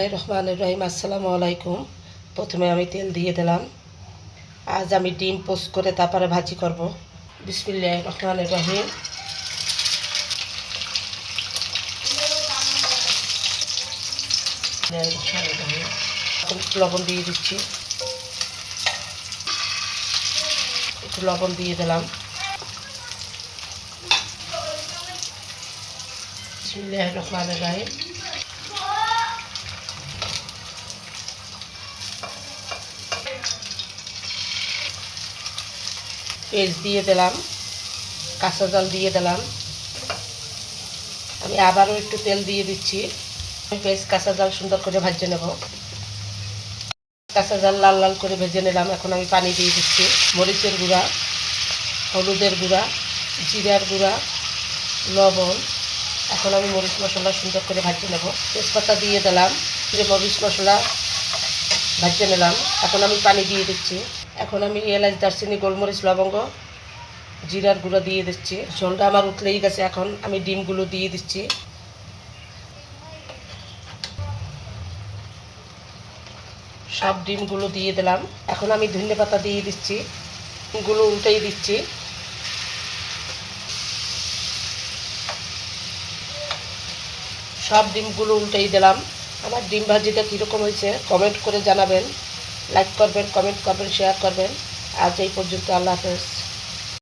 রহমানির রহিম। আসসালামু আলাইকুম। প্রথমে আমি তেল দিয়ে দিলাম। আজ আমি ডিম পোস্ট করে তারপরে ভাজি করব। বিসমিল্লাহির রহমানির রহিম। একটু লবণ দিয়ে দিচ্ছি, একটু লবণ দিয়ে দিলাম। বিসমিল্লাহির রহমানির রহিম। পেঁয়াজ দিয়ে দিলাম, কাঁচা জাল দিয়ে দিলাম। আমি আবারও একটু তেল দিয়ে দিচ্ছি। পেঁয়াজ কাঁচা জাল সুন্দর করে ভেজে নেব। কাঁচা জাল লাল লাল করে ভেজে নিলাম। এখন আমি পানি দিয়ে দিচ্ছি। মরিচের গুঁড়া, হলুদের গুঁড়া, জিরার গুঁড়া, লবণ। এখন আমি মরিচ মশলা সুন্দর করে ভেজে নেব। তেজপাতা দিয়ে দিলাম, যে মরিচ মশলা ভেজে নিলাম। এখন আমি পানি দিয়ে দিচ্ছি। এখন আমি এলাচ, দারচিনি, গোলমরিচ, লবঙ্গ, জিরার গুঁড়ো দিয়ে দিচ্ছি। ঝোলটা আমার উতলেই গেছে। এখন আমি ডিমগুলো দিয়ে দিচ্ছি। সব ডিমগুলো দিয়ে দিলাম। এখন আমি ধনেপাতা দিয়ে দিচ্ছি। ডিমগুলো উল্টেই দিচ্ছি। সব ডিমগুলো উল্টেই দিলাম। আমার ডিম ভাজিটা কীরকম হয়েছে কমেন্ট করে জানাবেন। লাইক করবেন, কমেন্ট করবেন, শেয়ার করবেন। আজ এই পর্যন্ত। আল্লাহ হাফেজ।